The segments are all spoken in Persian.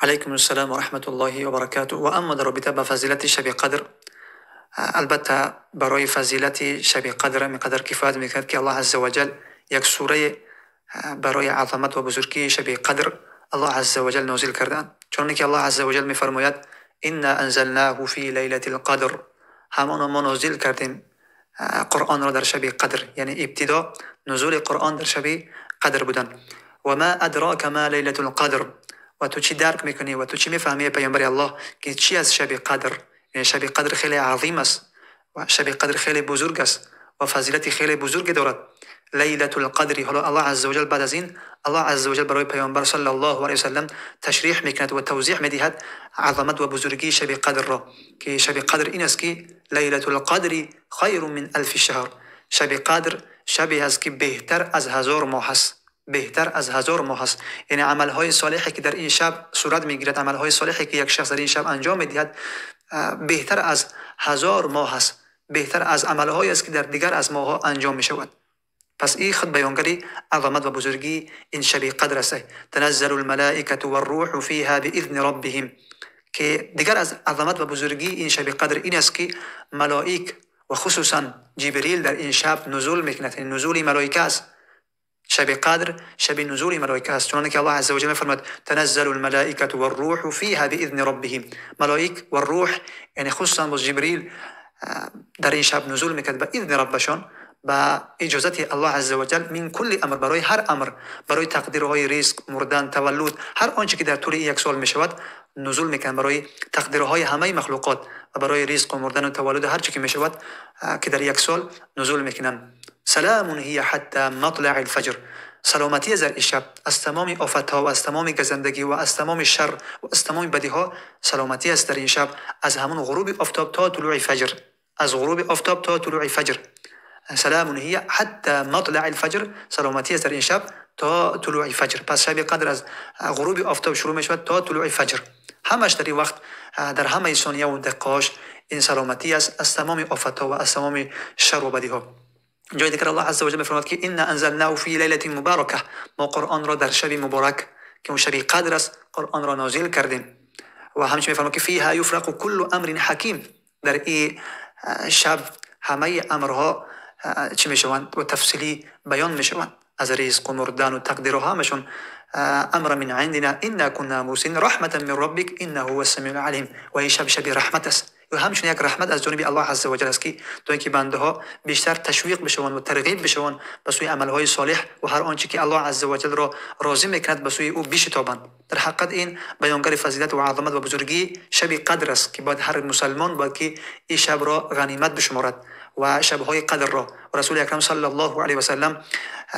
عليكم السلام ورحمة الله وبركاته. و اما در رابطه با فضیلت شب قدر، البته برای فضیلت شب قدر میقدر کفایت میکرد که الله عز وجل یک سوره برای عظمت و بزرگی شب قدر الله عز وجل نازل کردن، چون که الله عز وجل میفرماید انا انزلناه فی لیلة القدر، همان ما نازل کردیم قرآن را در شب قدر، یعنی ابتدا نزول قرآن در شب قدر بودن. و ما ادراک ما لیلة القدر، و تو چی درک میکنی و تو چی میفهمی پیامبر الله که چی از شب قدر؟ یعنی شب قدر خیلی عظیم است و شب قدر خیلی بزرگ است و فضیلت خیلی بزرگی دارد. لیلة القدر، حالا الله عز وجل بعد از این الله عز وجل برای پیامبر صلی الله علیه و سلم تشریح میکند و توضیح میدهد عظمت و بزرگی شب قدر را، که شب قدر این است که لیلة القدر خیر من الف شهر، شب قدر شبی است که بهتر از 1000 ماه است، بهتر از 1000 ماه است. یعنی عملهای صالحی که در این شب صورت میگیرد، عملهای صالحی که یک شخص در این شب انجام میدهد بهتر از 1000 ماه است، بهتر از عملهایی است که در دیگر از ماهها انجام می شود. پس این خود بیانگری عظمت و بزرگی این شب قدر است. تنزل الملائکه والروح فیها باذن ربهم، که دیگر از عظمت و بزرگی این شب قدر این است که ملائک و خصوصا جبریل در این شب نزول میکند، نزول ملائکه است. شب قدر شب نزول ملائکه است، چون که الله عز وجل میفرماید تنزل الملائکه والروح فیها باذن ربهم، ملائک و روح یعنی خصوصا با جبریل در این شب نزول میکرد به اذن ربشان، با اجازت الله عز وجل، من کل امر، برای هر امر، برای تقدیرهای رزق، مردن، تولد، هر آنچه که در طول یک سال میشود نزول میکنند، برای تقدیرهای همه مخلوقات و برای رزق و مردن و تولد هر چه که میشود که در یک سال نزول میکنند. سلام هی حتی مطلع الفجر، سلامتی از این شب از تمام آفتها و از تمام گزندگی و از تمام شر و از تمام بدی ها، سلامتی است در این شب از همون غروب آفتاب تا طلوع فجر، از غروب آفتاب تا طلوع فجر. سلام هی حتی مطلع الفجر، سلامتی است در این شب تا طلوع فجر. پس شب قدر از غروب آفتاب شروع می شود تا طلوع فجر، همش در این وقت در همه ثانیه و دقیقه‌اش این سلامتی است از تمام آفتها و از تمام شر و بدی ها. جای دیگر الله عز وجل میفرماید که ان انزلناه فی لیلة مبارکه، ما قرآن را در شب مبارک که اون شب قدر است قرآن را نازل کردیم. و همچنین میفرماید که فیها یفرق کل امر حکیم، در این شب همه امرها چی میشوند و تفصیلی بیان میشوند، از رزق و مردن و تقدیرها همشون امر من عندنا انا كنا مرسلین رحمة من ربک انه هو السمیع العلیم. و این شب رحمت است و همچنین یک رحمت از جانب الله عز وجل است که تا اینکه بنده ها بیشتر تشویق بشوند و ترغیب بشوند به سوی عملهای صالح و هر آنچه که الله عز وجل را راضی میکند به سوی او بشتابند. در حقیقت این بیانگر فضیلت و عظمت و بزرگی شب قدر است که باید هر مسلمان باید که این شب را غنیمت بشمارد و شبهای قدر را. و رسول اکرم صلی الله علیه و سلم،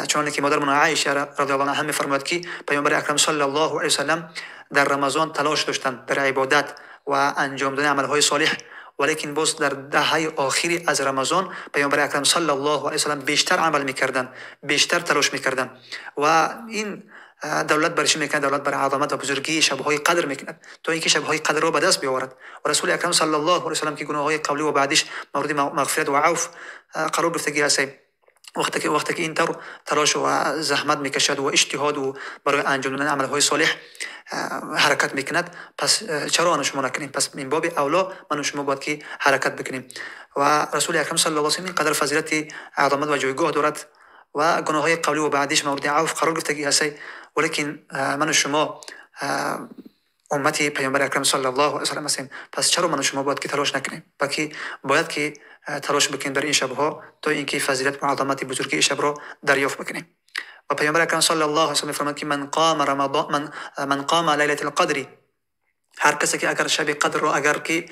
چون که مادرمون عایشه رضی الله عنها میفرماید که پیامبر اکرم صلی الله علیه و سلم در رمضان تلاش داشتند در عبادت و انجام دادن عملهای صالح، ولیکن باز در دهه آخری از رمضان پیامبر اکرم صلی الله علیه و سلم بیشتر عمل میکردند، بیشتر تلاش میکردند و این دولت برش میکند، دولت بر عظمت و بزرگی شبهای قدر میکند تا اینکه شبهای قدر را به دست بیاورد. و رسول اکرم صلی الله علیه و سلم که گناههای قبلی و بعدش مورد مغفرت و عفو قرار گرفتگی است، وقتی که این تلاش و زحمت میکشد و اجتهاد و برای انجام دادن عملهای صالح حرکت میکند، پس چرا آن شما نکنیم؟ پس من باب اولا من و شما باید که حرکت بکنیم. و رسول اکرم صلی الله علیه و سلم قدر فضیلت عظمت و جایگاه دارد و گناههای قبلی و بعدیش مورد عفو قرار گرفتگی هست، ولیکن من و شما امتی پیامبر اکرم صلی الله علیه و سلم هستیم، پس چرا من و شما باید که تلاش نکنیم؟ بلکه باید که تلاش بکنیم در این شبها تا اینکه فضیلت و عظمت بزرگی شب را دریافت بکنیم. و پیامبر اکرم صلی الله علیه و سلم می‌فرماید که من قام لیلة القدر، هر کسی که اگر شب قدر را اگر که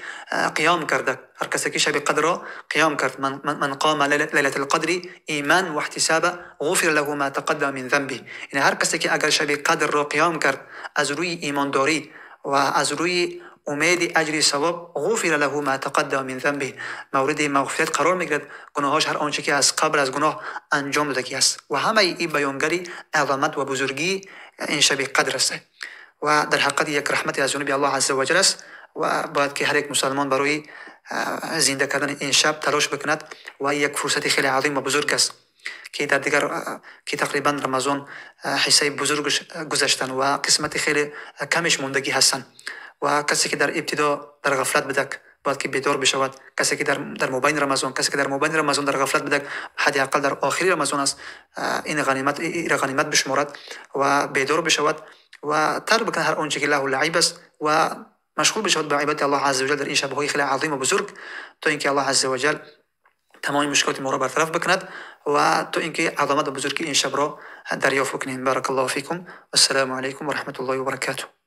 قیام کرده، هر کسی که شب قدر را قیام کرد، من قام لیلة القدر ایمان و احتسابا غفر له ما تقدم من ذنبه، یعنی هر کسی که اگر شب قدر را قیام کرد از روی ایمانداری و از روی امید اجر ثواب، غفر له ما تقدم من ذنبه، مورد مغفرت قرار میگیرد گناهاش، هر آنچه که از قبل از گناه انجام داده است. و همه این بیانگری عظمت و بزرگی این شب قدر است و در حقیقت یک رحمت از جانب الله عز وجل است و باید که هر یک مسلمان برای زنده کردن این شب تلاش بکند و یک فرصت خیلی عظیم و بزرگ است. که در دیگر که تقریبا رمضان حصه بزرگش گذشتن و قسمت خیلی کمش موندگی هستن و کسی که در ابتدا در غفلت بدک باید که بیدار بشود. کسی که در مابین رمضان، کسی که در مابین رمضان در غفلت بدک، حداقل در آخری رمضان است، این غنیمت بشمارد و بیدار بشود و ترک بکنه هر آنچه که له لعیب است و مشغول بشود به عبادت الله عز وجل در این شب‌های خیلی عظیم و بزرگ، تا اینکه الله عز وجل تمام مشکلات ما را برطرف بکند و تا اینکه عظمت بزرگی این شب را دریافت بکنیم. بارک الله فیکم و السلام علیکم و رحمت الله و برکاته.